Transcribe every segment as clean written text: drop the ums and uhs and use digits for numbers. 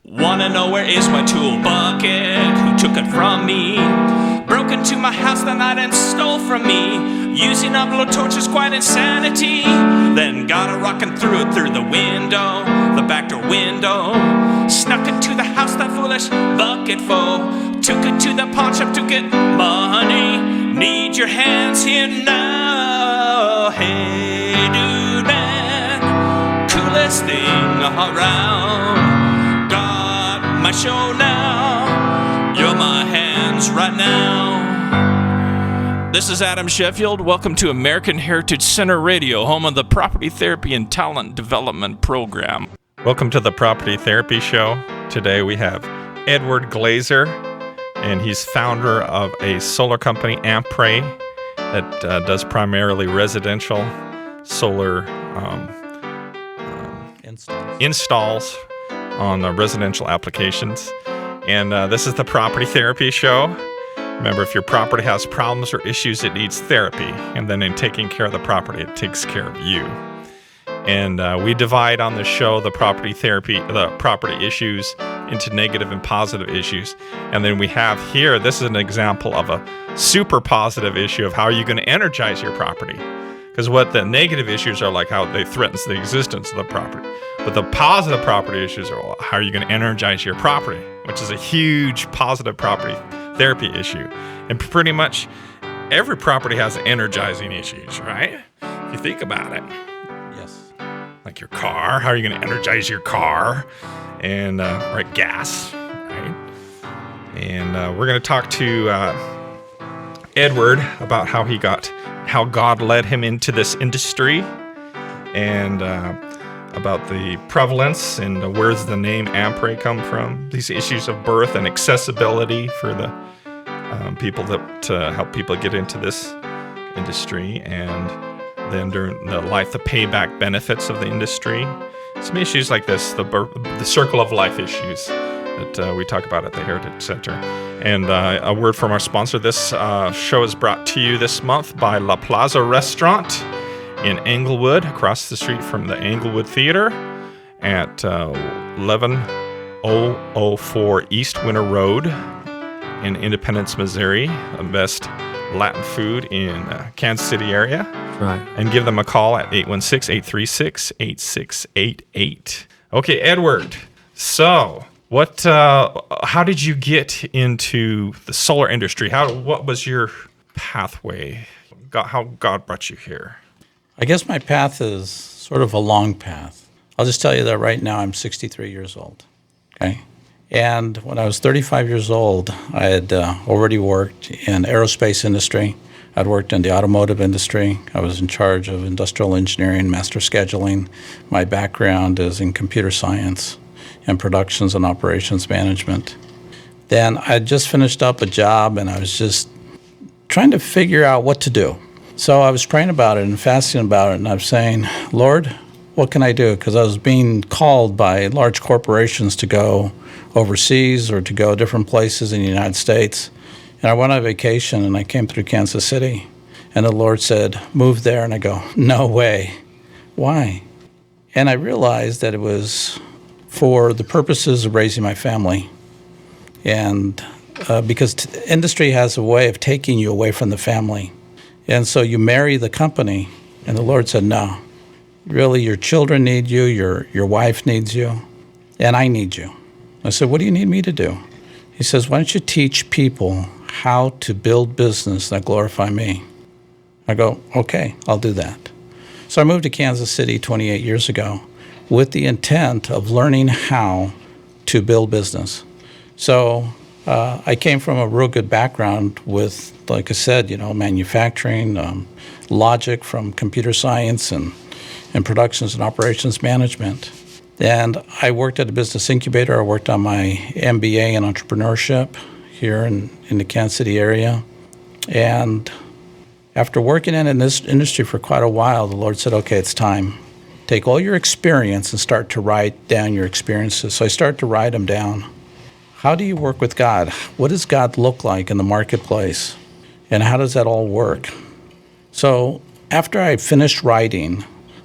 Wanna know where is my tool bucket? Who took it from me? Broke into my house that night and stole from me. Using a blow torch is quite insanity. Then got a rock and threw it through the window, the back door window. Snuck into the house, that foolish bucket foe. Took it to the pawn shop to get money. Need your hands here now. Hey dude man, coolest thing around. My show now, you're my hands right now. This is Adam Sheffield. Welcome to American Heritage Center Radio, home of the Property Therapy and Talent Development Program. Welcome to the Property Therapy Show. Today we have Ed Glaser, and he's founder of a solar company, AMPRAY, that does primarily residential solar installs on residential applications. And this is the Property Therapy Show. Remember, if your property has problems or issues, it needs therapy. And then in taking care of the property, it takes care of you. And we divide on the show the property issues into negative and positive issues. And then we have here, this is an example of a super positive issue of how are you going to energize your property. Because what the negative issues are like how they threaten the existence of the property. But the positive property issues are how are you going to energize your property, which is a huge positive property therapy issue. And pretty much every property has energizing issues, right? If you think about it. Yes. Like your car, how are you going to energize your car? And, right, gas, right? And we're going to talk to Edward about how God led him into this industry, and about the prevalence and where does the name AMPRAY come from, these issues of birth and accessibility for the people to help people get into this industry, and then during the payback benefits of the industry. Some issues like this, the circle of life issues that we talk about at the Heritage Center. And a word from our sponsor. This show is brought to you this month by La Plaza Restaurant in Englewood, across the street from the Englewood Theater at 11004 East Winter Road in Independence, Missouri. The best Latin food in Kansas City area. Right. And give them a call at 816-836-8688. Okay, Edward. So, how did you get into the solar industry? What was your pathway? How God brought you here? I guess my path is sort of a long path. I'll just tell you that right now I'm 63 years old, okay? And when I was 35 years old, I had already worked in aerospace industry. I'd worked in the automotive industry. I was in charge of industrial engineering, master scheduling. My background is in computer science and productions and operations management. Then I just finished up a job, and I was just trying to figure out what to do. So I was praying about it and fasting about it, and I was saying, Lord, what can I do? Because I was being called by large corporations to go overseas or to go different places in the United States. And I went on vacation, and I came through Kansas City, and the Lord said, move there. And I go, no way. Why? And I realized that it was for the purposes of raising my family. And because industry has a way of taking you away from the family. And so you marry the company, and the Lord said, no, really your children need you, your wife needs you, and I need you. I said, what do you need me to do? He says, why don't you teach people how to build business that glorify me? I go, okay, I'll do that. So I moved to Kansas City 28 years ago with the intent of learning how to build business. So I came from a real good background with, like I said, manufacturing, logic from computer science and productions and operations management. And I worked at a business incubator. I worked on my MBA in entrepreneurship here in the Kansas City area. And after working in this industry for quite a while, the Lord said, okay, it's time. Take all your experience and start to write down your experiences. So I started to write them down. How do you work with God? What does God look like in the marketplace? And how does that all work? So after I finished writing,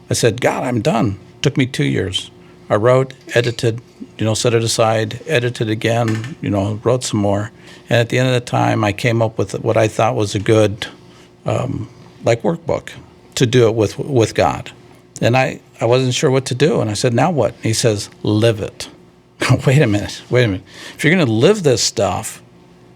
I said, God, I'm done. It took me 2 years. I wrote, edited, set it aside, edited again, wrote some more. And at the end of the time, I came up with what I thought was a good, workbook to do it with God. And I wasn't sure what to do. And I said, now what? And he says, live it. Wait a minute. If you're going to live this stuff,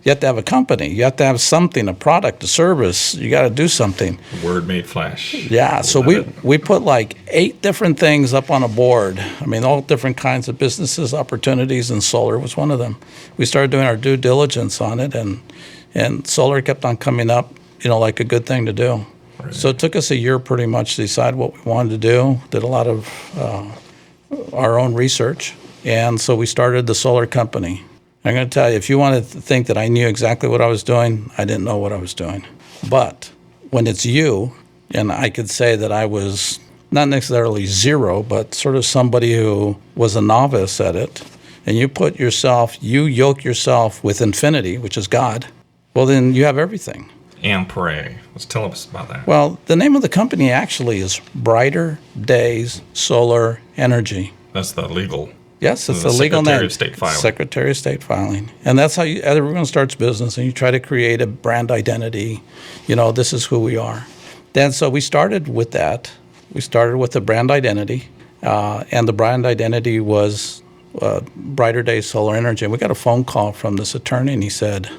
you have to have a company. You have to have something, a product, a service. You got to do something. Word made flesh. Yeah. So we put like 8 different things up on a board. I mean, all different kinds of businesses, opportunities, and solar was one of them. We started doing our due diligence on it, and solar kept on coming up, like a good thing to do. Right. So it took us a year pretty much to decide what we wanted to do. Did a lot of our own research. And so we started the solar company. I'm going to tell you, if you want to think that I knew exactly what I was doing, I didn't know what I was doing. But when it's you, and I could say that I was not necessarily zero, but sort of somebody who was a novice at it, and you yoke yourself with infinity, which is God, well, then you have everything. AMPRAY. Let's tell us about that. Well, the name of the company actually is Brighter Days Solar Energy. That's the legal. Yes, it's the legal name. Secretary of State filing. Secretary of State filing. And that's how everyone starts business, and you try to create a brand identity. This is who we are. Then so we started with that. We started with the brand identity, and the brand identity was Brighter Days Solar Energy. And we got a phone call from this attorney, and he said,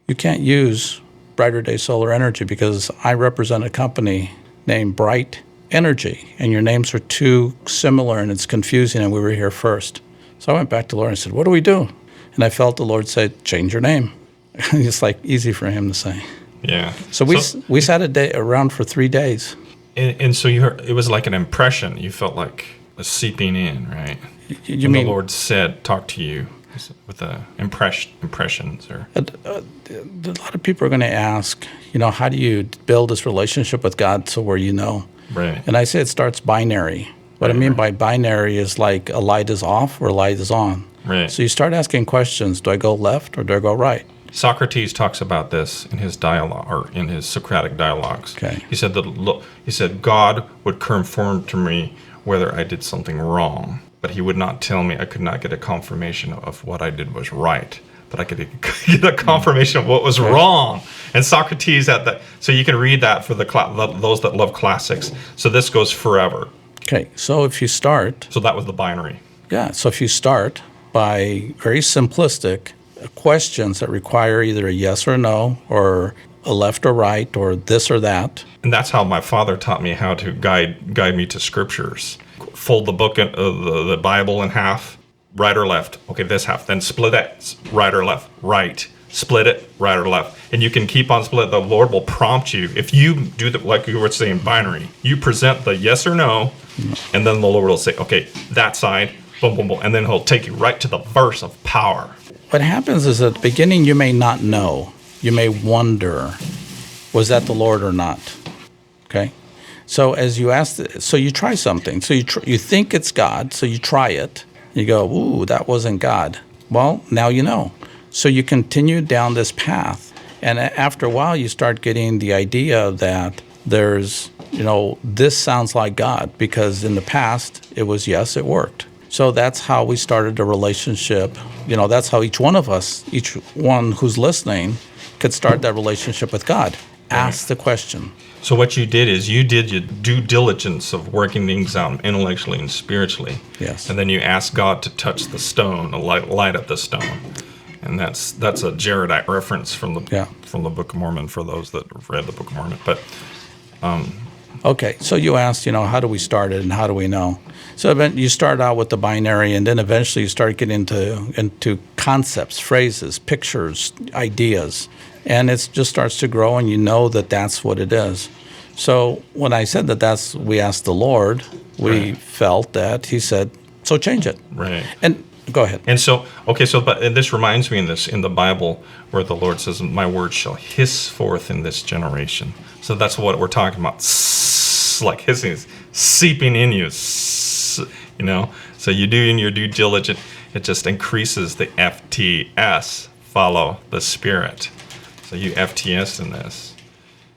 you can't use Brighter Days Solar Energy because I represent a company named Bright Energy, and your names are too similar, and it's confusing, and we were here first. So I went back to the Lord and said, what do we do? And I felt the Lord say, change your name. It's like easy for him to say. Yeah. So we sat around for 3 days. And so you heard, it was like an impression. You felt like a seeping in, right? You mean the Lord talk to you with the impressions, or a lot of people are going to ask, how do you build this relationship with God so where right? And I say it starts binary. What I mean by binary is like a light is off or a light is on. Right. So you start asking questions: do I go left or do I go right? Socrates talks about this in his dialogue, or in his Socratic dialogues. Okay. He said God would confirm to me whether I did something wrong, but he would not tell me. I could not get a confirmation of what I did was right, but I could get a confirmation of what was wrong. And Socrates had that. So you can read that for those that love classics. So this goes forever. Okay. So if you start, So that was the binary. yeah. So if you start by very simplistic questions that require either a yes or no, or a left or right, or this or that. And that's how my father taught me how to guide me to scriptures. Fold the book, the Bible in half, right or left. Okay, this half. Then split it, right or left, right. Split it, right or left. And you can keep on split. The Lord will prompt you. If you do that, like you were saying, binary, you present the yes or no, and then the Lord will say, okay, that side, boom, boom, boom. And then he'll take you right to the verse of power. What happens is at the beginning you may not know. You may wonder, was that the Lord or not? Okay? So as you so you try something. So you think it's God, so you try it. You go, ooh, that wasn't God. Well, now you know. So you continue down this path. And after a while, you start getting the idea that there's, this sounds like God, because in the past, it was yes, it worked. So that's how we started a relationship. That's how each one of us, each one who's listening, could start that relationship with God. Ask the question. So what you did is you did your due diligence of working things out intellectually and spiritually. Yes. And then you asked God to touch the stone, to light up the stone. And that's a Jaredite reference from the Book of Mormon for those that have read the Book of Mormon. But okay, so you asked, how do we start it and how do we know? So you start out with the binary, and then eventually you start getting into concepts, phrases, pictures, ideas, and it just starts to grow, and you know that that's what it is. So when I said that we asked the Lord, we felt that He said, so change it. Right. And go ahead. And so, and this reminds me in the Bible where the Lord says, my word shall hiss forth in this generation. So that's what we're talking about. Like hissing, seeping in you, So you do in your due diligence, it just increases the FTS, follow the Spirit. So you FTS in this.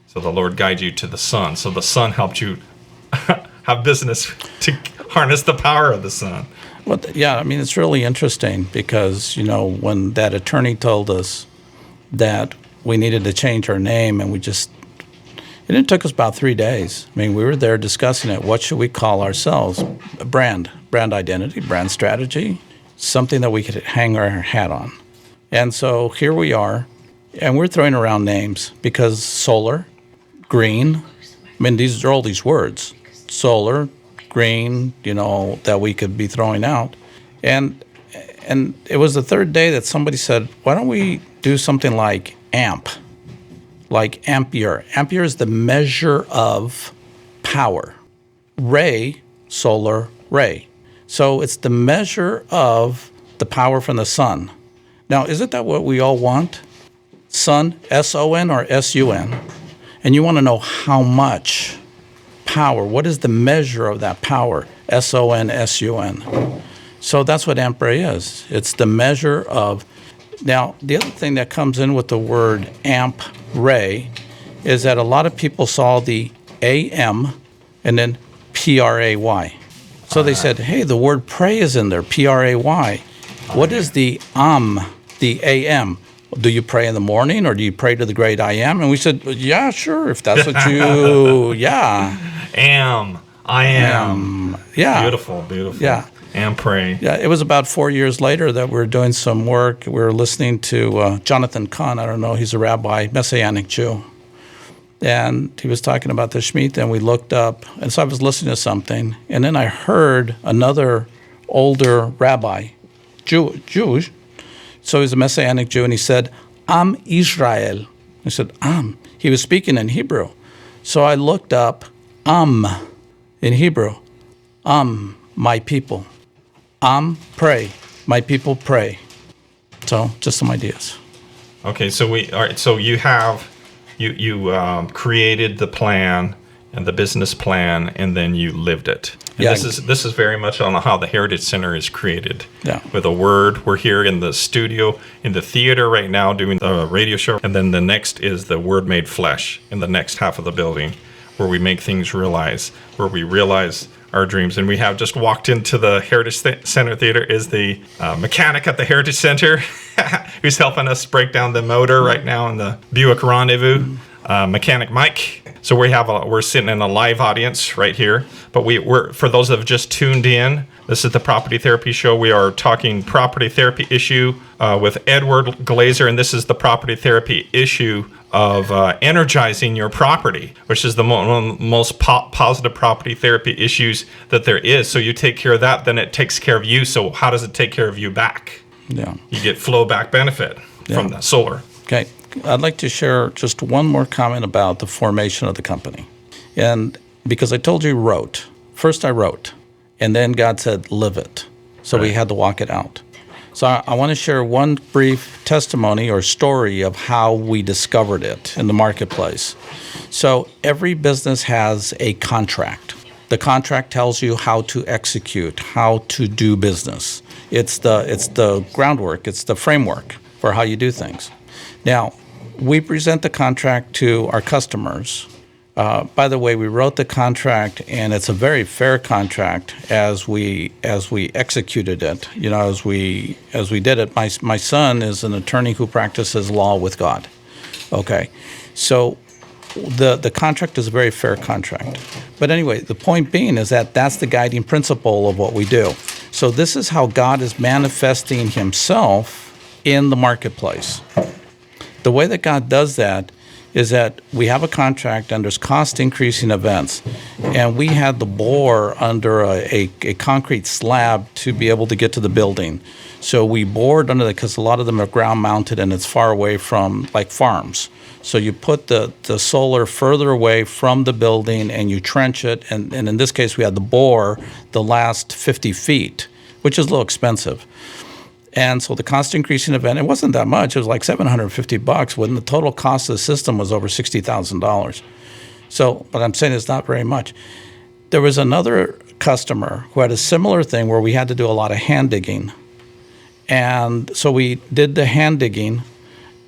So the Lord guides you to the Son. So the Son helped you have business to harness the power of the Son. Well, yeah, I mean, it's really interesting because, when that attorney told us that we needed to change our name, and it took us about 3 days. I mean, we were there discussing it. What should we call ourselves? Brand identity, brand strategy, something that we could hang our hat on. And so here we are, and we're throwing around names because solar, green, I mean, these are all these words, solar, green, that we could be throwing out. And it was the third day that somebody said, why don't we do something like AMP, like ampere. Ampere is the measure of power. Ray, solar ray. So it's the measure of the power from the sun. Now, isn't that what we all want? Sun, S-O-N or S-U-N? And you want to know how much power, what is the measure of that power? S-O-N, S-U-N. So that's what AMPRAY is. It's the measure of. Now, the other thing that comes in with the word AMPRAY is that a lot of people saw the A-M and then P-R-A-Y. So they said, hey, the word pray is in there, P-R-A-Y. What is the A-M? Do you pray in the morning or do you pray to the great I am? And we said, yeah, sure, if that's what you, yeah. I am. Yeah. Beautiful. Yeah. AMPRAY. Yeah, it was about 4 years later that we were doing some work. We were listening to Jonathan Kahn. I don't know, he's a rabbi, Messianic Jew. And he was talking about the Shemitah, and we looked up. And so I was listening to something, and then I heard another older rabbi, Jewish. So he's a Messianic Jew, and he said, Am Israel. I said, Am. He was speaking in Hebrew. So I looked up Am in Hebrew. Am, my people. Pray. My people pray. So just some ideas. Okay, so all right. So you have you created the plan and the business plan, and then you lived it. And Yeah. This is very much on how the Heritage Center is created. Yeah. With a word, we're here in the studio, in the theater right now, doing a radio show, and then the next is the Word made flesh in the next half of the building, where we make things realize, where we realize our dreams. And we have just walked into the Heritage Center Theater is the mechanic at the Heritage Center who's helping us break down the motor right now in the Buick Rendezvous, mechanic Mike. So we're sitting in a live audience right here. But we're for those that have just tuned in, this is the Property Therapy Show. We are talking property therapy issue with Ed Glaser, and this is the property therapy issue of energizing your property, which is the most positive property therapy issues that there is. So you take care of that, then it takes care of you. So how does it take care of you back? Yeah. You get flow back benefit from the solar. Okay. I'd like to share just one more comment about the formation of the company. And because I told you wrote. First I wrote, and then God said, live it. So we had to walk it out. So I want to share one brief testimony or story of how we discovered it in the marketplace. So every business has a contract. The contract tells you how to execute, how to do business. It's the groundwork, it's the framework for how you do things. Now, we present the contract to our customers. By the way, we wrote the contract, and it's a very fair contract as we executed it. As we did it. My son is an attorney who practices law with God. Okay, so the contract is a very fair contract. But anyway, the point being is that that's the guiding principle of what we do. So this is how God is manifesting Himself in the marketplace. The way that God does that is that we have a contract and there's cost increasing events, and we had the bore under a concrete slab to be able to get to the building. So we bored under because a lot of them are ground mounted and it's far away from like farms. So you put the solar further away from the building and you trench it, and in this case we had the bore the last 50 feet, which is a little expensive. And so the cost increasing event, it wasn't that much. It was like $750 when the total cost of the system was over $60,000. So what I'm saying is not very much. There was another customer who had a similar thing where we had to do a lot of hand digging. And so we did the hand digging,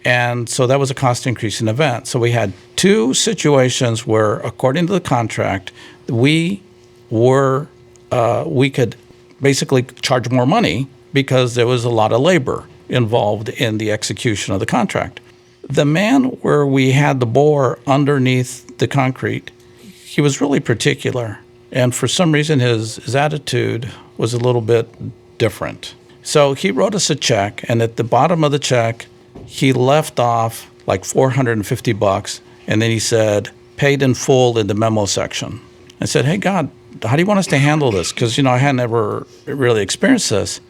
and so that was a cost increasing event. So we had two situations where, according to the contract, we could basically charge more money because there was a lot of labor involved in the execution of the contract. The man where we had the bore underneath the concrete, he was really particular. And for some reason, his attitude was a little bit different. So he wrote us a check, and at the bottom of the check, he left off like $450, and then he said, paid in full in the memo section. I said, hey, God, how do you want us to handle this? Because, I hadn't ever really experienced this.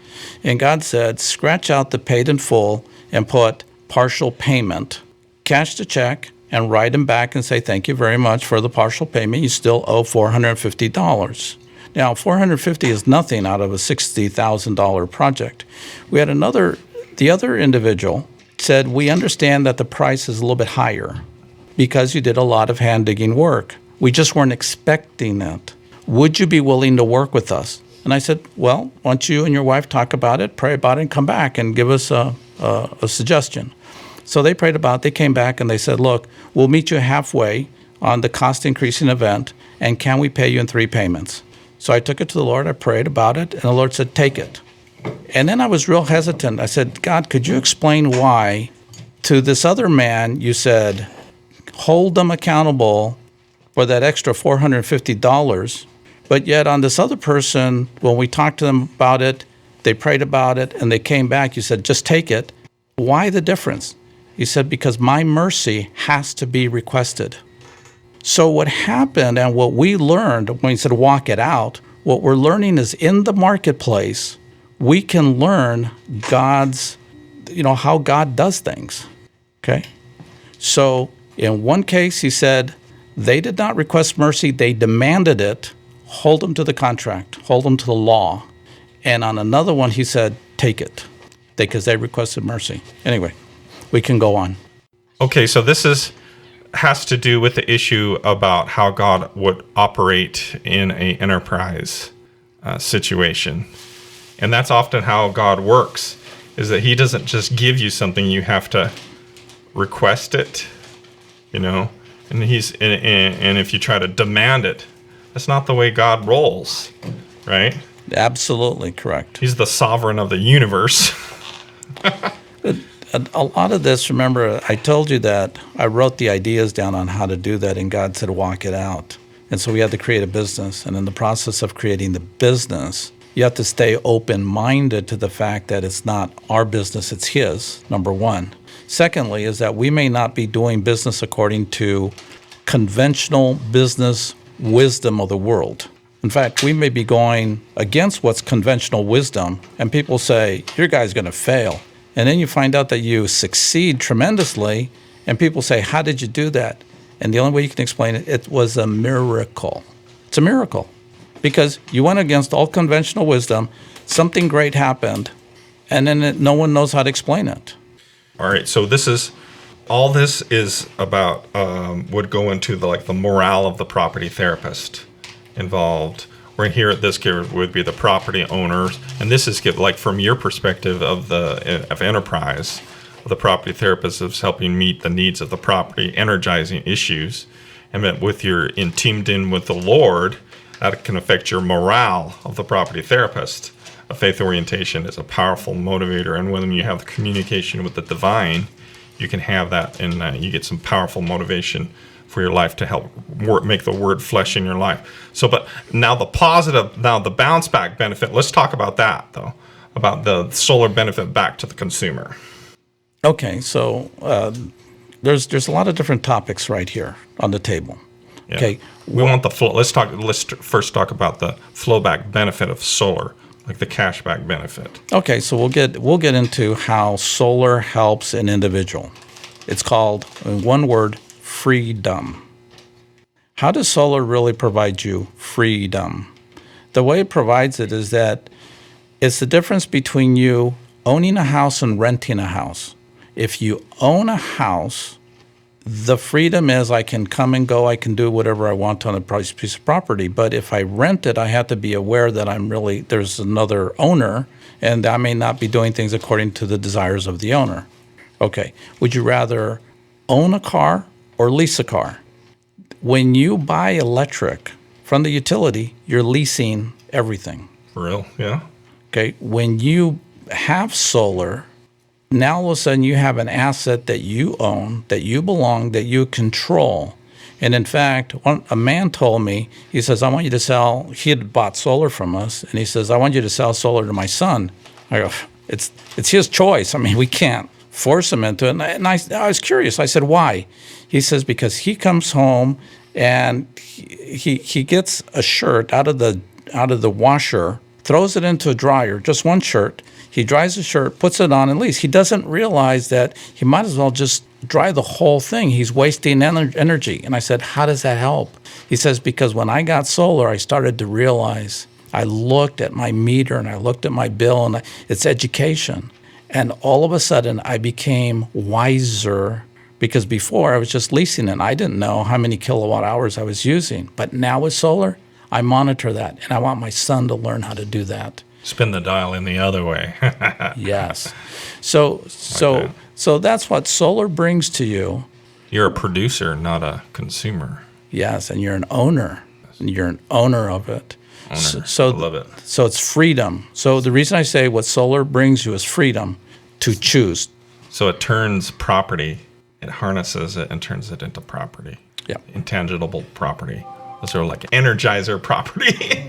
And God said, scratch out the paid in full and put partial payment, cash the check, and write him back and say, thank you very much for the partial payment. You still owe $450. Now, $450 is nothing out of a $60,000 project. We had the other individual said, we understand that the price is a little bit higher because you did a lot of hand digging work. We just weren't expecting it. Would you be willing to work with us? And I said, well, why don't you and your wife talk about it, pray about it, and come back and give us a suggestion. So they prayed about it. They came back and they said, look, we'll meet you halfway on the cost increasing event, and can we pay you in 3 payments? So I took it to the Lord. I prayed about it, and the Lord said, take it. And then I was real hesitant. I said, God, could you explain why to this other man you said, hold them accountable for that extra $450, but yet on this other person, when we talked to them about it, they prayed about it, and they came back, you said, just take it. Why the difference? He said, because my mercy has to be requested. So what happened and what we learned when he said walk it out, what we're learning is in the marketplace, we can learn God's, how God does things, okay? So in one case, he said, they did not request mercy, they demanded it, hold them to the contract, hold them to the law. And on another one, he said, take it, because they requested mercy. Anyway, we can go on. Okay, so this has to do with the issue about how God would operate in an enterprise situation. And that's often how God works, is that he doesn't just give you something, you have to request it, and if you try to demand it, that's not the way God rolls, right? Absolutely correct. He's the sovereign of the universe. A lot of this, remember, I told you that I wrote the ideas down on how to do that, and God said, walk it out. And so we had to create a business. And in the process of creating the business, you have to stay open-minded to the fact that it's not our business, it's his, number one. Secondly, is that we may not be doing business according to conventional business wisdom of the world. In fact, we may be going against what's conventional wisdom, and people say, your guy's going to fail. And then you find out that you succeed tremendously, and people say, how did you do that? And the only way you can explain it, it was a miracle. It's a miracle. Because you went against all conventional wisdom, something great happened, and then no one knows how to explain it. All right, so all this is about, would go into the morale of the property therapist involved. Where here at this care would be the property owners, and this is from your perspective of enterprise, the property therapist is helping meet the needs of the property, energizing issues, and that with your teamed in with the Lord, that can affect your morale of the property therapist. A faith orientation is a powerful motivator, and when you have the communication with the divine, you can have that, and you get some powerful motivation for your life to help make the word flesh in your life. So, but now the bounce back benefit, let's talk about that though, about the solar benefit back to the consumer. Okay, so there's a lot of different topics right here on the table. Yeah. Okay, we want the flow. Let's first talk about the flow back benefit of solar, like the cash back benefit. Okay, so we'll get into how solar helps an individual. It's called, in one word, freedom. How does solar really provide you freedom? The way it provides it is that it's the difference between you owning a house and renting a house. If you own a house, the freedom is I can come and go, I can do whatever I want on a piece of property. But if I rent it, I have to be aware that there's another owner, and I may not be doing things according to the desires of the owner. Okay, would you rather own a car or lease a car? When you buy electric from the utility, you're leasing everything. For real, yeah. Okay, when you have solar, now all of a sudden you have an asset that you own, that you belong, that you control. And in fact, a man told me, he says, I want you to sell, he had bought solar from us, and he says, I want you to sell solar to my son. I go, it's his choice. I mean, we can't force him into it. And I was curious. I said, why? He says, because he comes home and he gets a shirt out of the washer, throws it into a dryer, just one shirt. He dries the shirt, puts it on, and leaves. He doesn't realize that he might as well just dry the whole thing. He's wasting energy. And I said, how does that help? He says, because when I got solar, I started to realize, I looked at my meter and I looked at my bill, and it's education. And all of a sudden, I became wiser, because before I was just leasing it. I didn't know how many kilowatt hours I was using. But now with solar, I monitor that, and I want my son to learn how to do that. Spin the dial in the other way. Yes. So that's what solar brings to you. You're a producer, not a consumer. Yes, and you're an owner. And you're an owner of it. I love it. So it's freedom. So the reason I say what solar brings you is freedom to choose. So it turns property, it harnesses it and turns it into property. Yeah. Intangible property. Those are like energizer property.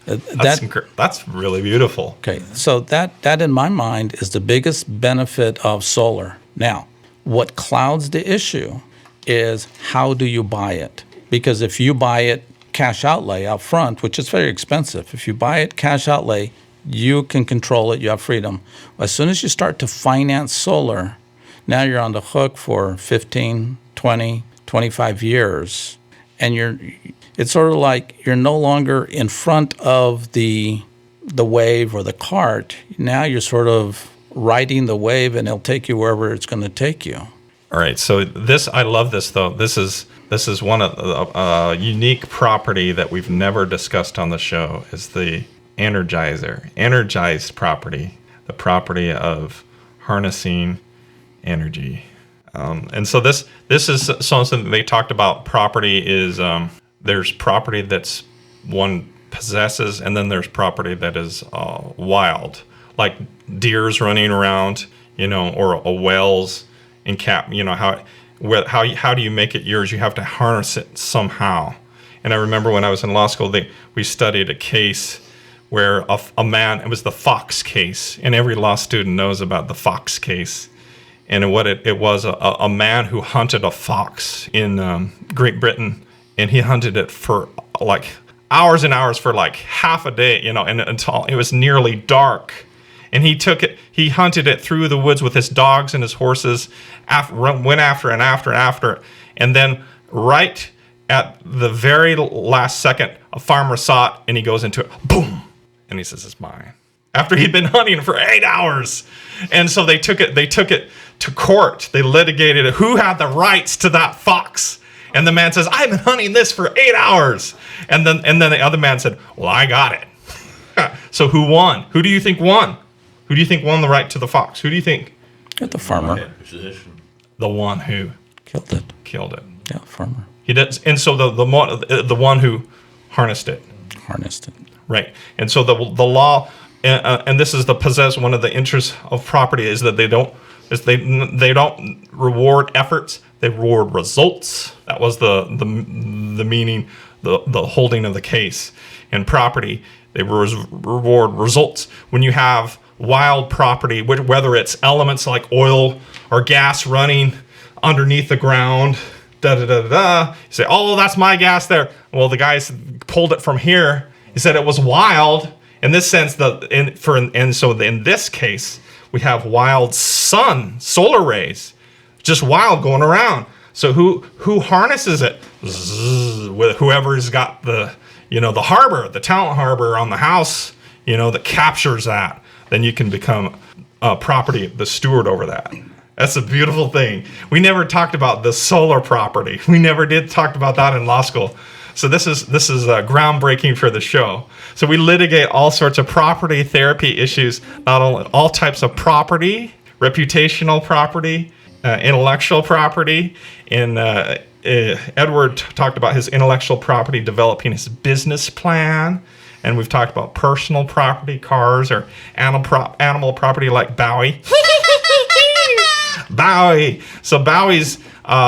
That's really beautiful. Okay, so that in my mind is the biggest benefit of solar. Now, what clouds the issue is how do you buy it? Because if you buy it cash outlay up front, which is very expensive, if you buy it cash outlay, you can control it, you have freedom. As soon as you start to finance solar, now you're on the hook for 15, 20, 25 years, and it's sort of like you're no longer in front of the wave or the cart. Now you're sort of riding the wave, and it'll take you wherever it's going to take you. All right. So I love this though. This is one of a unique property that we've never discussed on the show. Is the energized property, the property of harnessing energy. And so this is something that they talked about. Property is there's property that's one possesses, and then there's property that is wild, like deers running around, or whales in cap. How do you make it yours? You have to harness it somehow. And I remember when I was in law school, we studied a case where a man, it was the Fox case, and every law student knows about the Fox case. And what it was a man who hunted a fox in Great Britain, and he hunted it for like hours and hours for like half a day, and until it was nearly dark. And he hunted it through the woods with his dogs and his horses, went after and after and after. And then right at the very last second, a farmer saw it, and he goes into it, boom, and he says, it's mine. After he'd been hunting for 8 hours. And so they took it to court. They litigated it. Who had the rights to that fox? And the man says, I've been hunting this for 8 hours. And then the other man said, well, I got it. So who won? Who do you think won? Who do you think won the right to the fox? Who do you think? The farmer. The one who killed it. Yeah, farmer. He did. And so the one who harnessed it. Right. And so the law, and this is one of the interests of property is that they don't reward efforts, they reward results. That was the meaning, the holding of the case. In property, they reward results. When you have wild property, whether it's elements like oil or gas running underneath the ground, you say, oh, that's my gas there. Well, the guys pulled it from here. He said it was wild. In this sense, so in this case, we have wild solar rays, just wild going around. So who harnesses it? Whoever's got the harbor, the talent harbor on the house, that captures that. Then you can become the steward over that. That's a beautiful thing. We never talked about the solar property. We never did talk about that in law school. So this is groundbreaking for the show. So we litigate all sorts of property therapy issues, not only all types of property, reputational property, intellectual property. And Edward talked about his intellectual property, developing his business plan, And we've talked about personal property, cars, or animal property like Bowie. Bowie. So Bowie's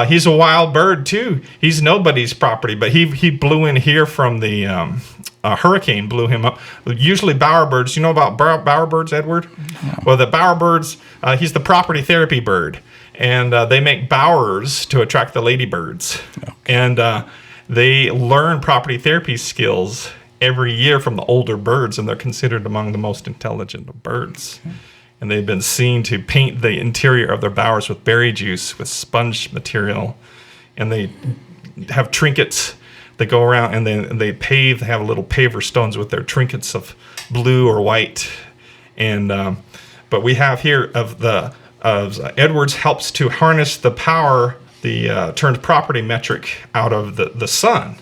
he's a wild bird too. He's nobody's property, but he blew in here from the hurricane blew him up. Usually bowerbirds. You know about bowerbirds, Edward? No. Well, the bowerbirds. He's the property therapy bird, and they make bowers to attract the ladybirds, and they learn property therapy skills every year from the older birds, and they're considered among the most intelligent of birds. Okay. And they've been seen to paint the interior of their bowers with berry juice, with sponge material. And they have trinkets that go around, and they have little paver stones with their trinkets of blue or white. And but we have here of Edwards helps to harness the power, turns property metric out of the sun.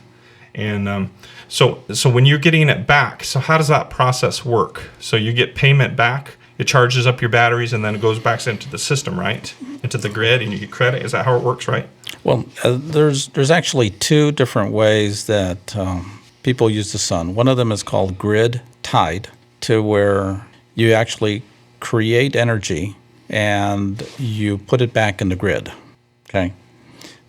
And so when you're getting it back, so how does that process work? So you get payment back. It charges up your batteries, and then it goes back into the system, right? Into the grid, and you get credit. Is that how it works, right? Well, there's actually two different ways that people use the sun. One of them is called grid tied, to where you actually create energy and you put it back in the grid. Okay.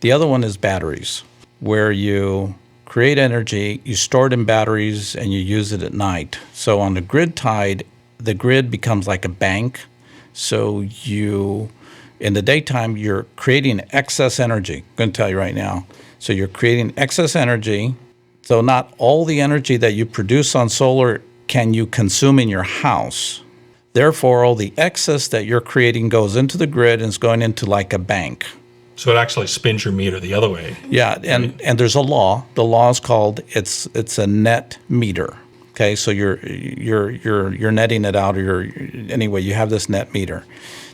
The other one is batteries, where you create energy, you store it in batteries, and you use it at night. So on the grid tied, the grid becomes like a bank. So in the daytime, you're creating excess energy. I'm going to tell you right now. So you're creating excess energy. So not all the energy that you produce on solar can you consume in your house. Therefore, all the excess that you're creating goes into the grid and is going into like a bank. So it actually spins your meter the other way. Yeah, and there's a law. The law is called it's a net meter. Okay, so you're netting it out, or anyway, you have this net meter.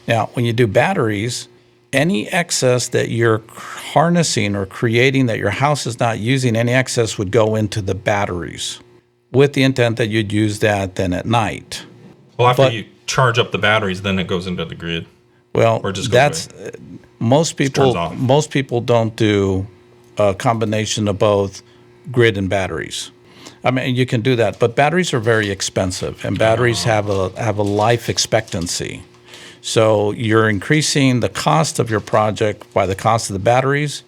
Now, when you do batteries, any excess that you're harnessing or creating that your house is not using, any excess would go into the batteries, with the intent that you'd use that then at night. Well, after you charge up the batteries, then it goes into the grid. Well, or just that's most people don't do a combination of both grid and batteries. I mean, you can do that, but batteries are very expensive, and batteries have a life expectancy. So you're increasing the cost of your project by the cost of the batteries,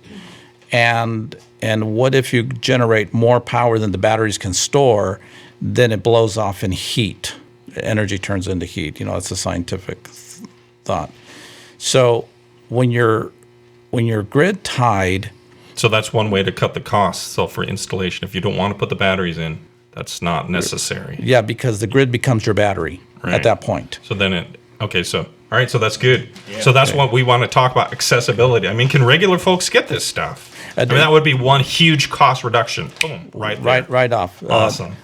and what if you generate more power than the batteries can store? Then it blows off in heat. Energy turns into heat. It's a scientific thought. So when you're grid tied. So that's one way to cut the costs. So for installation, if you don't want to put the batteries in, that's not necessary. Yeah, because the grid becomes your battery at that point. So then all right, so that's good. Yeah. So that's what we want to talk about, accessibility. I mean, can regular folks get this stuff? That would be one huge cost reduction. Boom, right there. Right off. Awesome.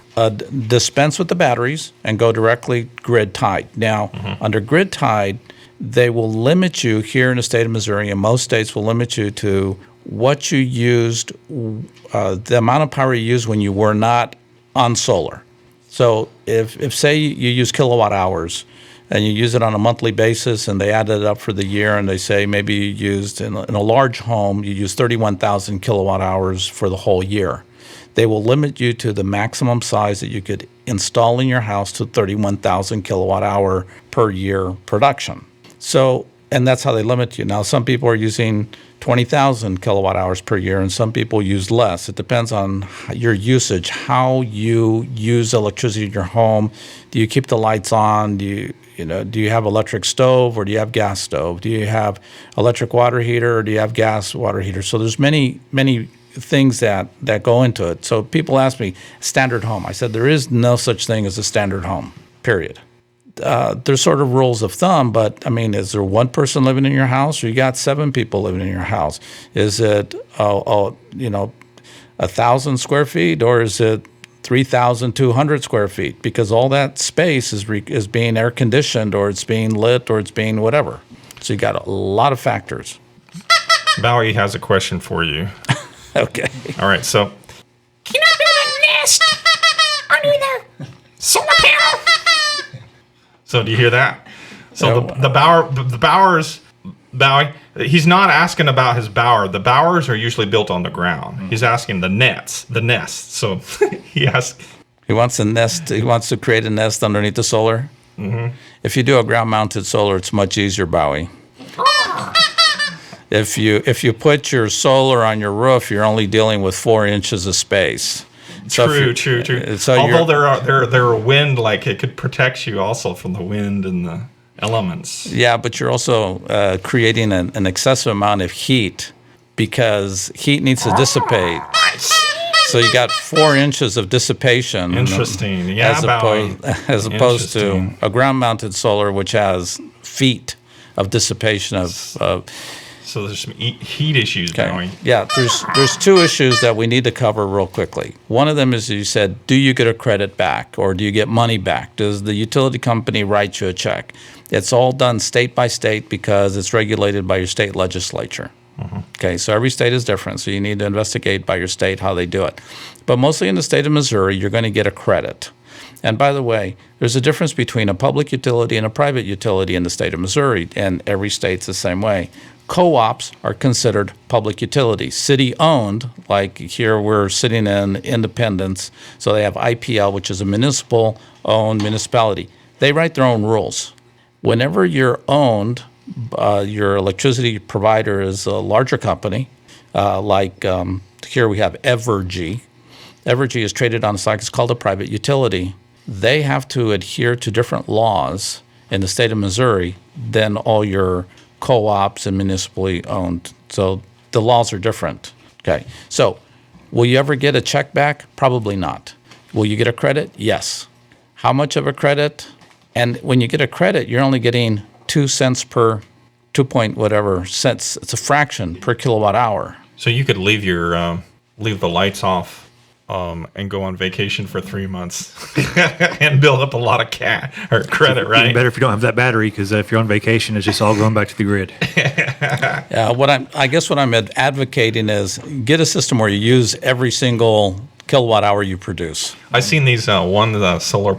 Dispense with the batteries and go directly grid tied. Now, under grid tied, they will limit you here in the state of Missouri, and most states will limit you to what you used, the amount of power you used when you were not on solar. So if say you use kilowatt hours and you use it on a monthly basis, and they added it up for the year, and they say maybe you used in a large home, you used 31,000 kilowatt hours for the whole year. They will limit you to the maximum size that you could install in your house to 31,000 kilowatt hour per year production. So, and that's how they limit you. Now, some people are using 20,000 kilowatt hours per year, and some people use less. It depends on your usage, how you use electricity in your home. Do you keep the lights on? Do you have electric stove, or do you have gas stove? Do you have electric water heater, or do you have gas water heater? So there's many things that go into it. So people ask me, standard home. I said there is no such thing as a standard home, period. There's sort of rules of thumb, but I mean, is there one person living in your house, or you got 7 people living in your house? Is it 1,000 square feet, or is it 3,200 square feet? Because all that space is being air conditioned, or it's being lit, or it's being whatever. So you got a lot of factors. Bowie has a question for you. Okay. All right. So, can I build a nest under the solar panel? So do you hear that? So the Bowie, he's not asking about his bower. The bowers are usually built on the ground. He's asking the nests. So he asked, He wants a nest. He wants to create a nest underneath the solar. Mm-hmm. If you do a ground-mounted solar, it's much easier, Bowie. If you put your solar on your roof, you're only dealing with 4 inches of space. So True. So Although there are wind, like it could protect you also from the wind and the elements. yeah, but you're also creating an excessive amount of heat because heat needs to dissipate. So you got 4 inches of dissipation. Interesting. Yeah, as opposed to a ground-mounted solar, which has feet of dissipation of. So there's some heat issues going. Yeah, there's 2 issues that we need to cover real quickly. One of them is, you said, do you get a credit back or do you get money back? Does the utility company write you a check? It's all done state by state because it's regulated by your state legislature. Mm-hmm. Okay, so every state is different, so you need to investigate by your state how they do it. But mostly in the state of Missouri, you're going to get a credit. And by the way, there's a difference between a public utility and a private utility in the state of Missouri, and every state's the same way. Co-ops are considered public utilities. City-owned, like here we're sitting in Independence, so they have IPL, which is a municipal-owned municipality. They write their own rules. Whenever you're owned, your electricity provider is a larger company, here we have Evergy. Evergy is traded on the stock. It's called a private utility. They have to adhere to different laws in the state of Missouri than all your co-ops and municipally owned. So the laws are different. Okay. So will you ever get a check back? Probably not. Will you get a credit? Yes. How much of a credit? And when you get a credit, you're only getting 2 cents per 2 point whatever cents. It's a fraction per kilowatt hour. So you could leave the lights off and go on vacation for 3 months and build up a lot of credit, right? Even better if you don't have that battery, because if you're on vacation, it's just all going back to the grid. What I'm advocating is get a system where you use every single kilowatt hour you produce. I've seen these solar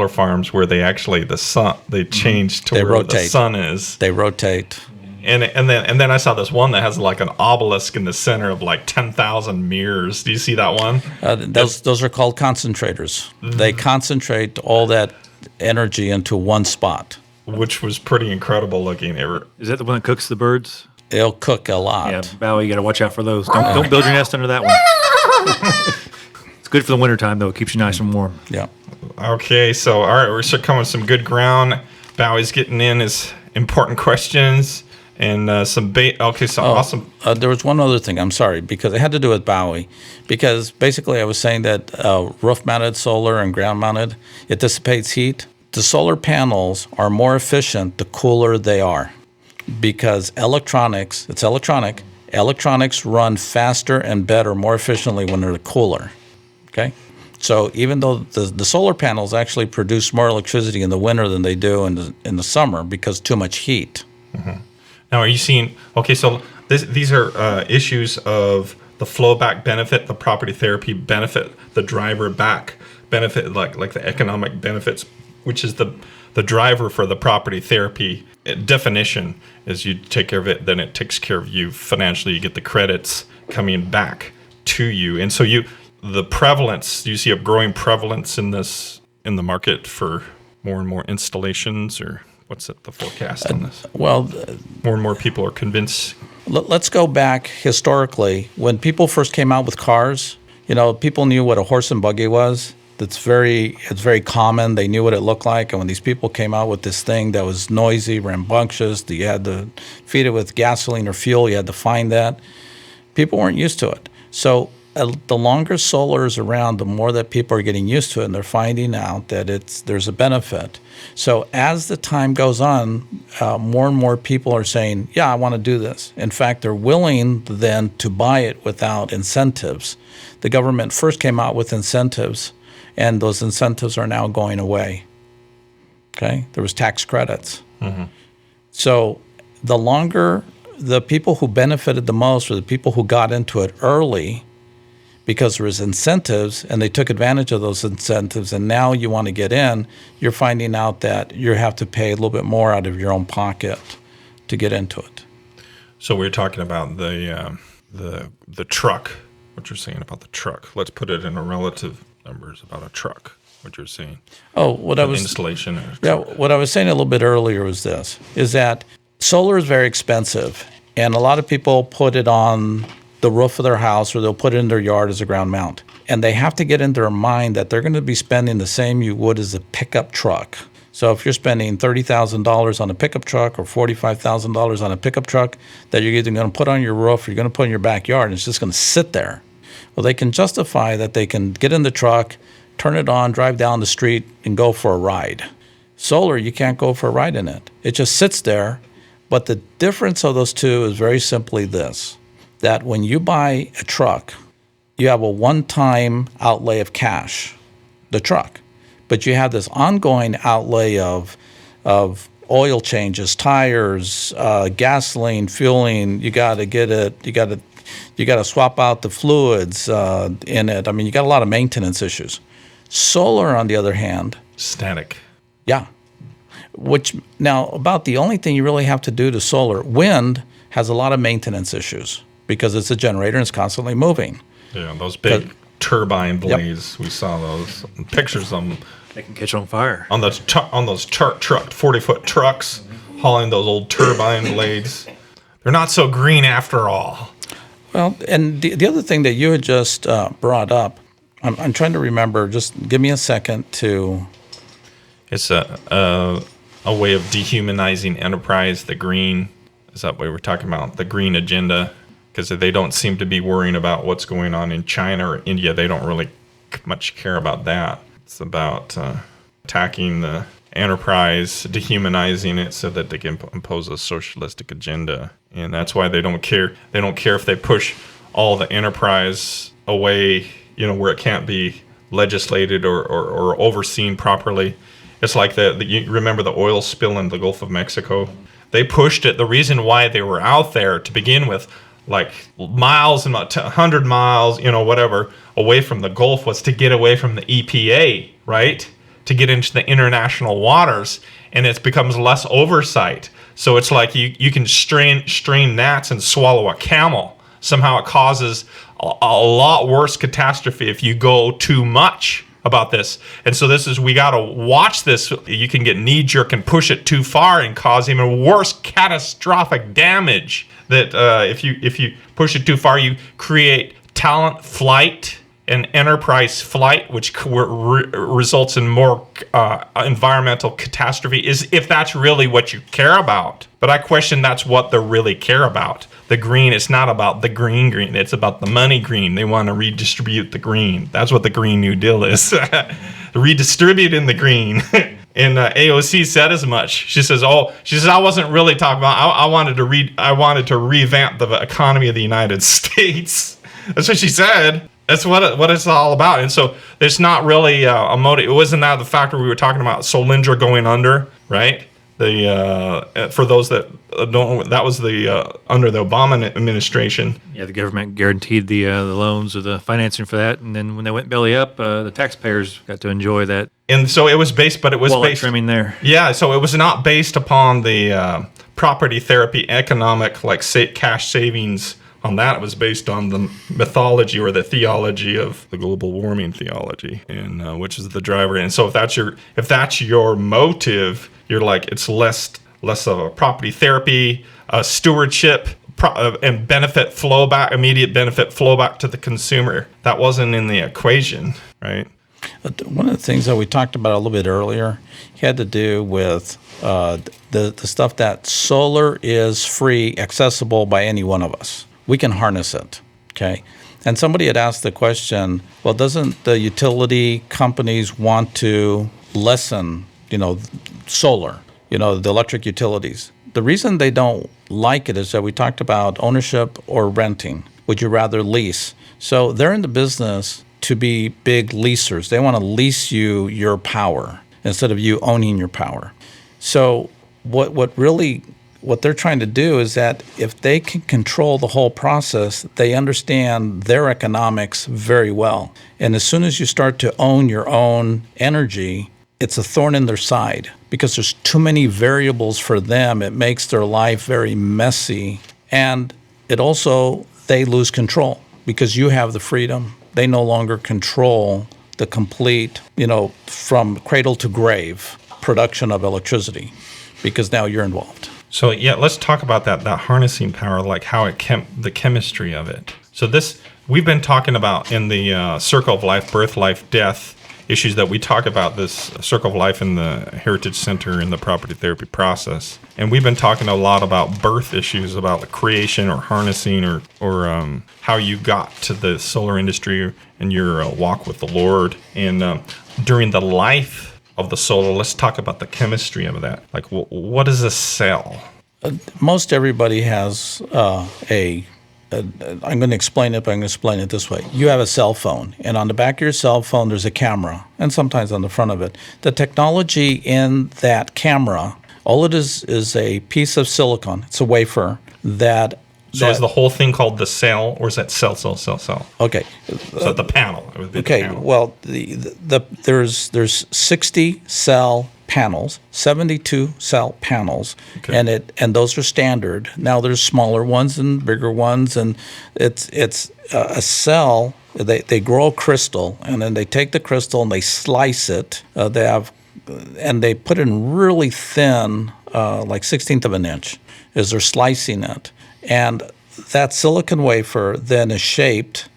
farms where they actually they change to they where rotate. The sun is. They rotate. And then I saw this one that has like an obelisk in the center of like 10,000 mirrors. Do you see that one? Those are called concentrators. Mm-hmm. They concentrate all that energy into one spot. Which was pretty incredible looking. Is that the one that cooks the birds? It'll cook a lot. Yeah, Bowie, you got to watch out for those. Don't build your nest under that one. It's good for the wintertime, though. It keeps you nice and warm. Yeah. Okay, so all right, we're coming with some good ground. Bowie's getting in his important questions. And some bait. Okay, so awesome. There was one other thing. I'm sorry, because it had to do with Bowie. Because basically, I was saying that roof-mounted solar and ground-mounted, it dissipates heat. The solar panels are more efficient the cooler they are, because electronics run faster and better, more efficiently when they're cooler. Okay, so even though the solar panels actually produce more electricity in the winter than they do in the summer because too much heat. Mm-hmm. Now, are you seeing? Okay, so these are issues of the flow back benefit, the property therapy benefit, the driver back benefit, like the economic benefits, which is the driver for the property therapy definition. Is you take care of it, then it takes care of you financially. You get the credits coming back to you, and so the prevalence. Do you see a growing prevalence in the market for more and more installations, or? What's the forecast on this? Well, more and more people are convinced. Let's go back historically. When people first came out with cars, people knew what a horse and buggy was. It's very common. They knew what it looked like. And when these people came out with this thing that was noisy, rambunctious, you had to feed it with gasoline or fuel, you had to find that. People weren't used to it. So the longer solar is around, the more that people are getting used to it, and they're finding out that there's a benefit. So as the time goes on, more and more people are saying, yeah, I want to do this. In fact, they're willing then to buy it without incentives. The government first came out with incentives, and those incentives are now going away. Okay? There was tax credits. Mm-hmm. So the longer, the people who benefited the most were the people who got into it early, because there was incentives and they took advantage of those incentives, and now you want to get in, you're finding out that you have to pay a little bit more out of your own pocket to get into it. So we're talking about the truck, what you're saying about the truck. Let's put it in a relative numbers about a truck, what you're saying. Oh, what I was Installation. Yeah, what I was saying a little bit earlier was this, is that solar is very expensive, and a lot of people put it on the roof of their house or they'll put it in their yard as a ground mount. And they have to get into their mind that they're going to be spending the same you would as a pickup truck. So if you're spending $30,000 on a pickup truck or $45,000 on a pickup truck that you're either going to put on your roof or you're going to put in your backyard, and it's just going to sit there. Well, they can justify that they can get in the truck, turn it on, drive down the street, and go for a ride. Solar, you can't go for a ride in it. It just sits there. But the difference of those two is very simply this, that when you buy a truck, you have a one-time outlay of cash, the truck. But you have this ongoing outlay of oil changes, tires, gasoline, fueling. You got to get it. You got to swap out the fluids in it. I mean, you got a lot of maintenance issues. Solar, on the other hand, Static. yeah. Which now about the only thing you really have to do to solar. Wind has a lot of maintenance issues because it's a generator and it's constantly moving. Yeah, those big turbine blades. We saw those pictures of them They can catch on fire. on those truck 40-foot trucks hauling those old turbine blades. They're not so green after all. Well, and the other thing that you had just brought up, I'm trying to remember. Just give me a second to. It's a way of dehumanizing enterprise. The green is that what we're talking about? The green agenda, because they don't seem to be worrying about what's going on in China or India. They don't really much care about that. It's about attacking the enterprise, dehumanizing it so that they can impose a socialistic agenda. And that's why they don't care. They don't care if they push all the enterprise away, where it can't be legislated or overseen properly. It's like you remember the oil spill in the Gulf of Mexico? They pushed it. The reason why they were out there to begin with, like miles and 100 miles, whatever, away from the Gulf was to get away from the EPA, right? To get into the international waters, and it becomes less oversight. So it's like you can strain gnats and swallow a camel. Somehow it causes a lot worse catastrophe if you go too much about this. And so we got to watch this. You can get knee-jerk and push it too far and cause even worse catastrophic damage. That if you push it too far, you create talent flight and enterprise flight, which results in more environmental catastrophe, is if that's really what you care about. But I question that's what they really care about. The green, it's not about the green, it's about the money green. They want to redistribute the green. That's what the Green New Deal is. Redistributing the green. And AOC said as much. She says, I wasn't really talking about, I wanted to revamp the economy of the United States. That's what she said. That's what it's all about. And so there's not really a motive. It wasn't that the factor we were talking about, Solindra going under, right? For those that don't know, that was under the Obama administration. Yeah, the government guaranteed the loans or the financing for that, and then when they went belly up, the taxpayers got to enjoy that. And so it was based, but it was wallet based trimming there. Yeah, so it was not based upon the property therapy economic cash savings. On that, it was based on the mythology or the theology of the global warming theology, and which is the driver. And so if that's your motive, you're like, it's less of a property therapy, stewardship, and immediate benefit flow back to the consumer. That wasn't in the equation, right? One of the things that we talked about a little bit earlier had to do with the stuff that solar is free, accessible by any one of us. We can harness it, okay? And somebody had asked the question, well, doesn't the utility companies want to lessen, solar, the electric utilities? The reason they don't like it is that we talked about ownership or renting. Would you rather lease? So they're in the business to be big leasers. They want to lease you your power instead of you owning your power. So what they're trying to do is that if they can control the whole process, they understand their economics very well. And as soon as you start to own your own energy, it's a thorn in their side because there's too many variables for them. It makes their life very messy. And it also, they lose control because you have the freedom. They no longer control the complete, from cradle to grave production of electricity, because now you're involved. So yeah, let's talk about that harnessing power, like how the chemistry of it. So this we've been talking about in the circle of life, birth, life, death issues that we talk about, this circle of life in the Heritage Center in the property therapy process. And we've been talking a lot about birth issues, about the creation or harnessing or how you got to the solar industry and your walk with the Lord. And during the life of the solar, let's talk about the chemistry of that. Like, what is a cell? Most everybody has I'm going to explain it, but I'm going to explain it this way. You have a cell phone, and on the back of your cell phone, there's a camera, and sometimes on the front of it. The technology in that camera, all it is a piece of silicon. It's a wafer that. So is the whole thing called the cell, or is that cell? Okay. So the panel. It would be Okay. the panel. Well, there's 60 cell panels, 72 cell panels, Okay. and those are standard. Now there's smaller ones and bigger ones, and it's a cell. They grow a crystal, and then they take the crystal and they slice it. They put it in really thin, like 1/16 of an inch, as they're slicing it. And that silicon wafer then is shaped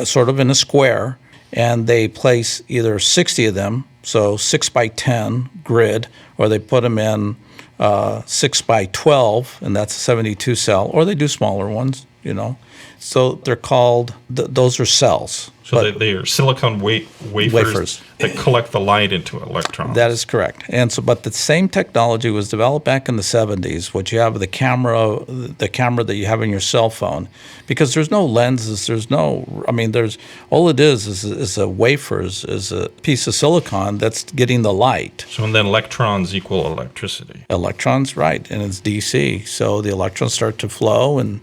sort of in a square, and they place either 60 of them, so 6 by 10 grid, or they put them in 6 by 12, and that's a 72 cell, or they do smaller ones, So they're called, those are cells. So they are silicon wafers that collect the light into electrons. That is correct. And so, but the same technology was developed back in the 70s. What you have the camera that you have in your cell phone, because there's no lenses. There's all it is a wafers, is a piece of silicon that's getting the light. So and then electrons equal electricity. Electrons, right, and it's DC. So the electrons start to flow, and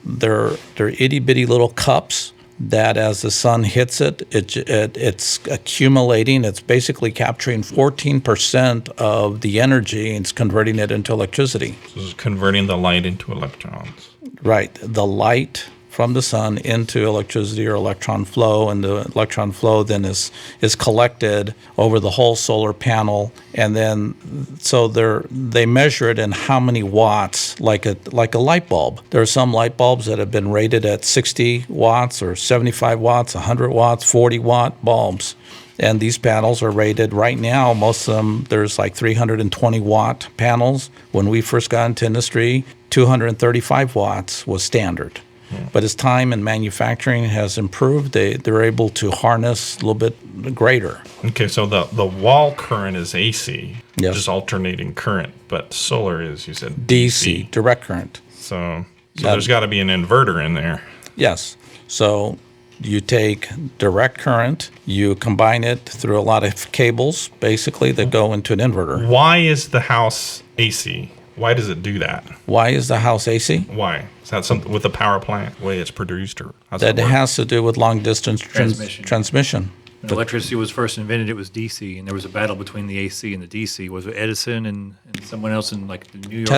they're itty bitty little cups that as the sun hits it's accumulating. It's basically capturing 14% of the energy and it's converting it into electricity. So this is converting the light into electrons. Right. The light from the sun into electricity or electron flow, and the electron flow then is collected over the whole solar panel, and then so they measure it in how many watts, like a light bulb. There are some light bulbs that have been rated at 60 watts or 75 watts, 100 watts, 40 watt bulbs. And these panels are rated right now, most of them, there's like 320 watt panels. When we first got into industry, 235 watts was standard. But as time and manufacturing has improved, they're able to harness a little bit greater. Okay, so the wall current is AC, Yes. just alternating current, but solar is, you said, DC, direct current. So there's got to be an inverter in there. Yes. So you take direct current, you combine it through a lot of cables, basically, that go into an inverter. Why is the house AC? Why does it do that? Why is the house AC? Why? Is that something with the power plant, the way it's produced, or how's That work? has to do with long distance transmission. When electricity was first invented, it was DC, and there was a battle between the AC and the DC. Was it Edison and someone else in like New York?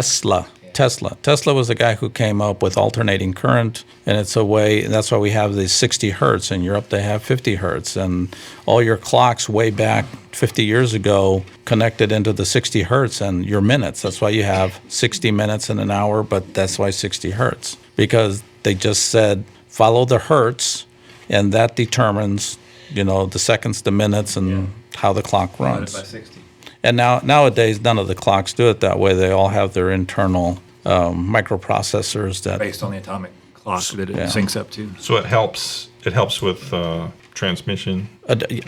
Tesla was the guy who came up with alternating current, and it's a way, and that's why we have these 60 hertz. In Europe, they have 50 hertz, and all your clocks way back 50 years ago connected into the 60 hertz and your minutes. That's why you have 60 minutes in an hour, but that's why 60 hertz, because they just said follow the hertz, and that determines, the seconds, the minutes, and how the clock runs. Divided by 60. And nowadays, none of the clocks do it that way. They all have their internal microprocessors that. Based on the atomic clock that it syncs up to. So it helps with transmission.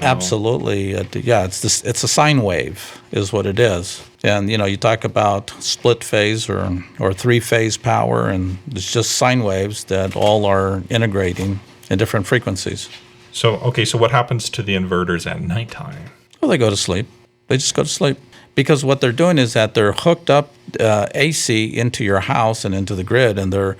Absolutely, it's a sine wave, is what it is. And you talk about split phase or three phase power, and it's just sine waves that all are integrating in different frequencies. So what happens to the inverters at nighttime? Well, they go to sleep. They just go to sleep. Because what they're doing is that they're hooked up AC into your house and into the grid, and they're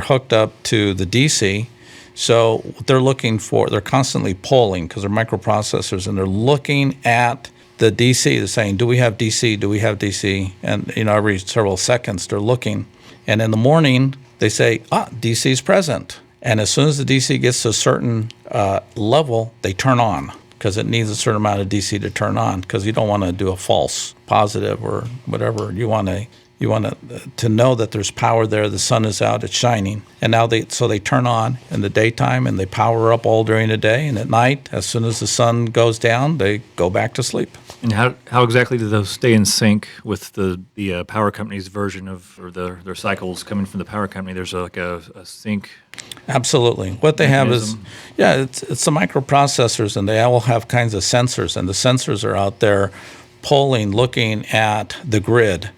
hooked up to the DC. So what they're constantly polling, because they're microprocessors, and they're looking at the DC. They're saying, do we have DC? Do we have DC? And every several seconds they're looking. And in the morning they say, DC is present. And as soon as the DC gets to a certain level, they turn on because it needs a certain amount of DC to turn on, because you don't want to do a false positive or whatever. You want to know that there's power there. The sun is out, it's shining. And now they turn on in the daytime and they power up all during the day. And at night, as soon as the sun goes down, they go back to sleep. And how exactly do those stay in sync with the power company's version of, or their cycles coming from the power company? There's like a sync. Absolutely. What they have is, mechanism. it's the microprocessors, and they all have kinds of sensors, and the sensors are out there polling, looking at the grid.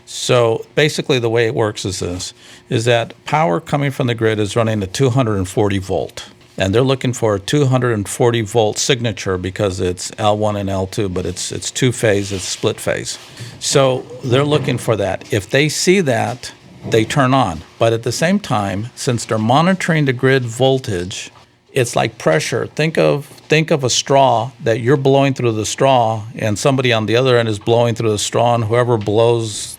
So basically the way it works is this, is that power coming from the grid is running at 240 volt. And they're looking for a 240 volt signature because it's L1 and L2, but it's two-phase, it's split phase. So they're looking for that. If they see that, they turn on. But at the same time, since they're monitoring the grid voltage, it's like pressure. Think of a straw that you're blowing through the straw, and somebody on the other end is blowing through the straw, and whoever blows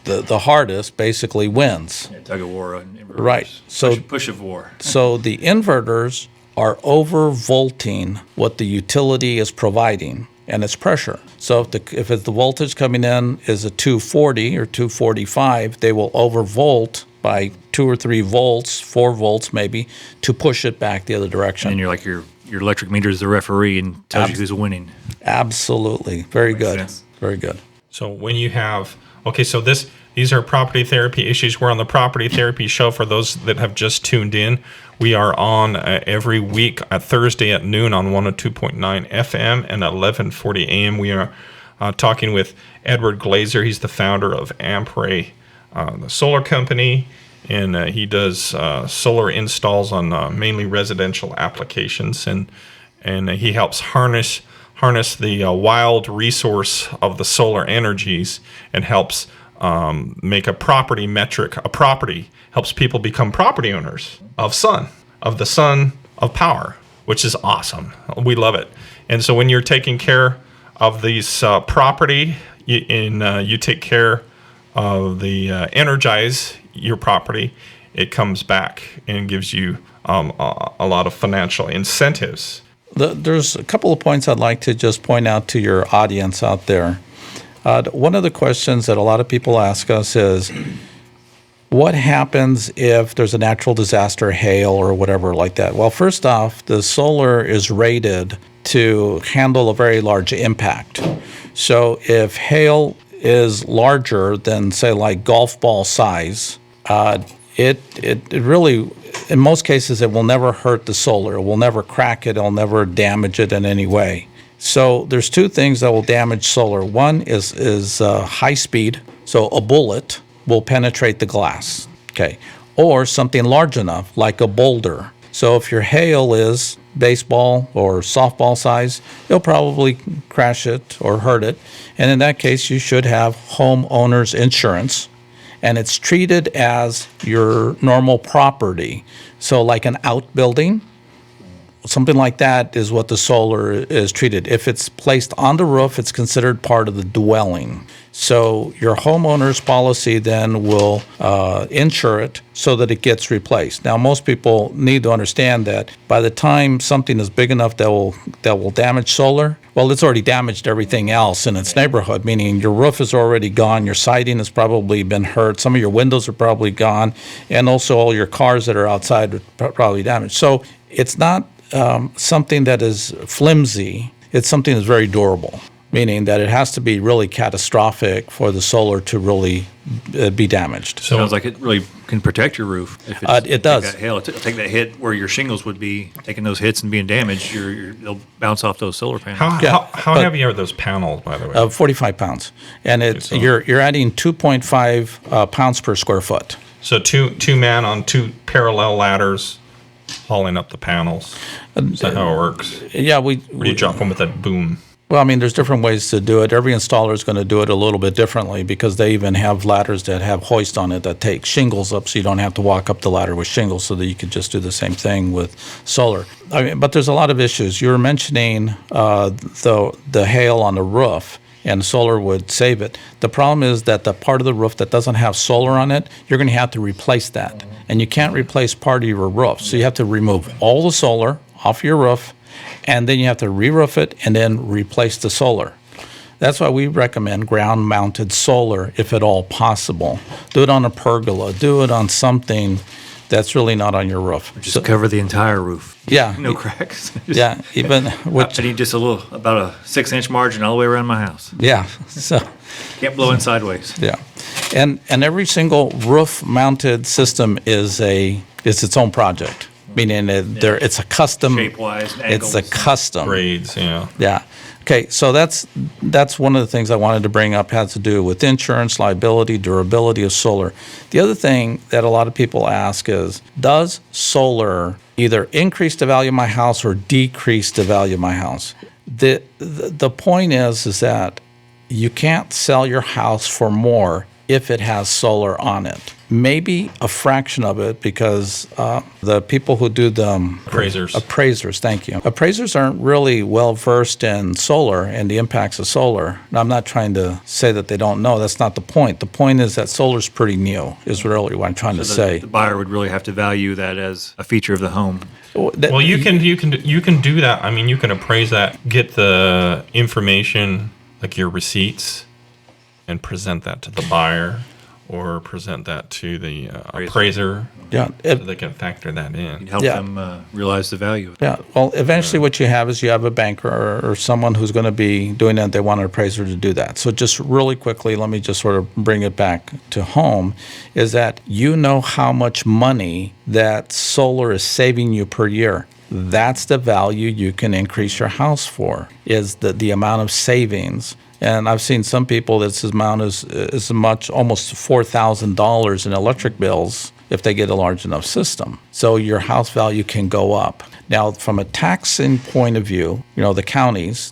the hardest basically wins. Yeah, tug of war on inverters. Right. So push of war. So the inverters are overvolting what the utility is providing, and it's pressure. So if the voltage coming in is a 240 or 245, they will overvolt by 2 or 3 volts, 4 volts maybe, to push it back the other direction. And you're like your electric meter is the referee and tells you who's winning. Absolutely. Very good. sense. Very good. So when you have, okay, so these are property therapy issues. We're on the Property Therapy Show. For those that have just tuned in, we are on every week at Thursday at noon on 102.9 FM and 11:40 AM. We are talking with Edward Glaser. He's the founder of AMPRAY, the solar company, and he does solar installs on mainly residential applications, and he helps harness the wild resource of the solar energies, and helps make a property metric. A property helps people become property owners of the sun of power, which is awesome. We love it. And so when you're taking care of these property, you take care of the energize your property, it comes back and gives you a lot of financial incentives. There's a couple of points I'd like to just point out to your audience out there. One of the questions that a lot of people ask us is, what happens if there's a natural disaster, hail or whatever like that? Well, first off, the solar is rated to handle a very large impact. So if hail is larger than, say, like golf ball size, it really, in most cases, it will never hurt the solar. It will never crack it. It'll never damage it in any way. So there's two things that will damage solar. One is high speed. So a bullet will penetrate the glass, okay, or something large enough like a boulder. So if your hail is baseball or softball size, it'll probably crash it or hurt it. And in that case, you should have homeowner's insurance, and it's treated as your normal property. So like an outbuilding, something like that is what the solar is treated. If it's placed on the roof, it's considered part of the dwelling. So your homeowner's policy then will insure it so that it gets replaced. Now, most people need to understand that by the time something is big enough that will damage solar, well, it's already damaged everything else in its neighborhood, meaning your roof is already gone, your siding has probably been hurt, some of your windows are probably gone, and also all your cars that are outside are probably damaged. So it's not something that is flimsy, it's something that's very durable, meaning that it has to be really catastrophic for the solar to really be damaged. So sounds like it really can protect your roof. If it does. That hail, it'll take that hit where your shingles would be, taking those hits and being damaged. They'll bounce off those solar panels. How heavy are those panels, by the way? 45 pounds, and you're adding 2.5 pounds per square foot. So two men on two parallel ladders hauling up the panels. Is that how it works? Yeah, Or you drop them with a boom? Well, I mean, there's different ways to do it. Every installer is going to do it a little bit differently because they even have ladders that have hoist on it that take shingles up, so you don't have to walk up the ladder with shingles, so that you could just do the same thing with solar. I mean, but there's a lot of issues. You were mentioning the hail on the roof, and solar would save it. The problem is that the part of the roof that doesn't have solar on it, you're going to have to replace that. and you can't replace part of your roof. So you have to remove all the solar off your roof, and then you have to re-roof it and then replace the solar. That's why we recommend ground-mounted solar if at all possible. Do it on a pergola. Do it on something that's really not on your roof. Just cover the entire roof. Yeah. No cracks. Yeah, even I need just about a 6-inch margin all the way around my house. yeah. So Can't blow in sideways. yeah, and every single roof-mounted system is its own project. Meaning it's a custom. Shape-wise, It's a angles. custom. Grades, yeah. Yeah. Okay, so that's one of the things I wanted to bring up, has to do with insurance, liability, durability of solar. The other thing that a lot of people ask is, does solar either increase the value of my house or decrease the value of my house? The point is that you can't sell your house for more if it has solar on it. Maybe a fraction of it, because the people who do the appraisers, thank you. Appraisers aren't really well versed in solar and the impacts of solar. Now, I'm not trying to say that they don't know. That's not the point. The point is that solar's pretty new, is really what I'm trying to say. The buyer would really have to value that as a feature of the home. Well, you can do that. I mean, you can appraise that, get the information, like your receipts, and present that to the buyer, or present that to the appraiser. Yeah. So they can factor that in. Help them realize the value of it. Yeah. Well, eventually what you have is you have a banker or someone who's going to be doing that. They want an appraiser to do that. So just really quickly, let me just sort of bring it back to home, is that you know how much money that solar is saving you per year. That's the value you can increase your house for, is the amount of savings. And I've seen some people that's as much almost $4,000 in electric bills if they get a large enough system. So your house value can go up. Now, from a taxing point of view, the counties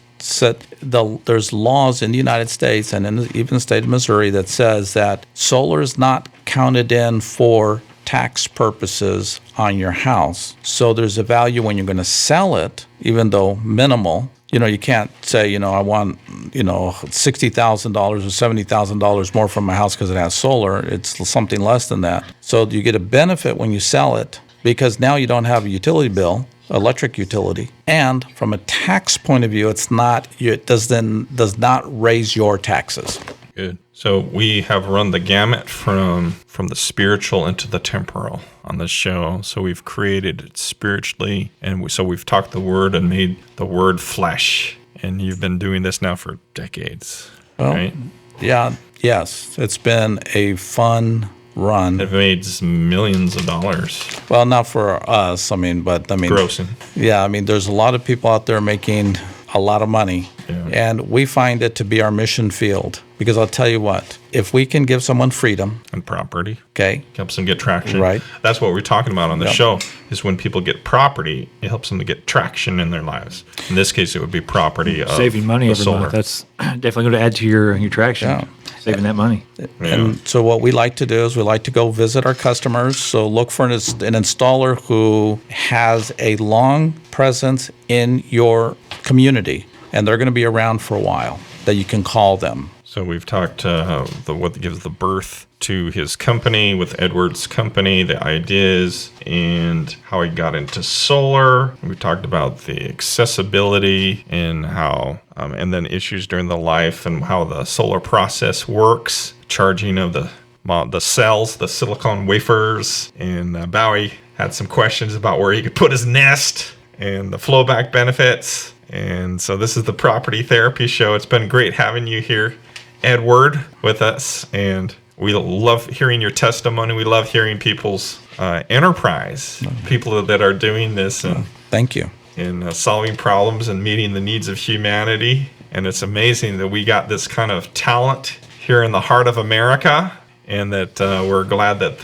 there's laws in the United States and even the state of Missouri that says that solar is not counted in for tax purposes on your house. So there's a value when you're going to sell it, even though minimal. You can't say, I want, $60,000 or $70,000 more from my house because it has solar. It's something less than that. So you get a benefit when you sell it, because now you don't have a utility bill, electric utility. And from a tax point of view, it does not raise your taxes. Good. So we have run the gamut from the spiritual into the temporal on this show. So we've created it spiritually, and so we've talked the word and made the word flesh. And you've been doing this now for decades, right? Yeah. Yes. It's been a fun run. It made millions of dollars. Well, not for us. Grossing. Yeah. There's a lot of people out there making a lot of money. Yeah. And we find it to be our mission field, because I'll tell you what, if we can give someone freedom and property, okay, helps them get traction. Right. That's what we're talking about on the show, is when people get property, it helps them to get traction in their lives. In this case, it would be property of saving money every solar. month. That's definitely going to add to your traction. Yeah. Saving that money. Yeah. And so what we like to do is we like to go visit our customers. So look for an installer who has a long presence in your community, and they're going to be around for a while, that you can call them. So we've talked what gives the birth to his company with Edward's company, the ideas, and how he got into solar. We talked about the accessibility and how, and then issues during the life and how the solar process works, charging of the cells, the silicon wafers, and Bowie had some questions about where he could put his nest and the flowback benefits. And so this is the Property Therapy Show. It's been great having you here, Edward, with us. And we love hearing your testimony. We love hearing people's enterprise, people that are doing this. And thank you. In solving problems and meeting the needs of humanity. And it's amazing that we got this kind of talent here in the heart of America, and that we're glad that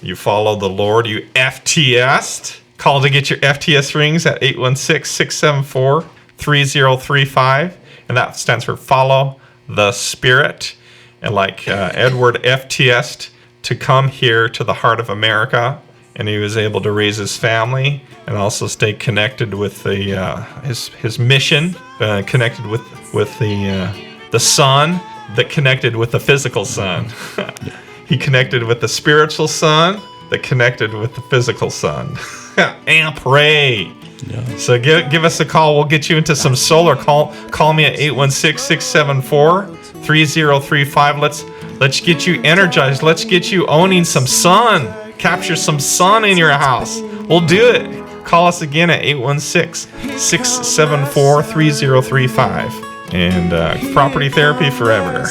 you follow the Lord. You FTS'd. Call to get your FTS rings at 816-674-3035. And that stands for Follow the Spirit. And like Edward FTS'd to come here to the heart of America. And he was able to raise his family and also stay connected with his mission, connected with the sun that connected with the physical sun. He connected with the spiritual sun that connected with the physical sun. AMPRAY. Yeah. So give us a call. We'll get you into some solar. Call me at 816-674-3035. Let's get you energized. Let's get you owning some sun. Capture some sun in your house. We'll do it. Call us again at 816-674-3035. And property therapy forever.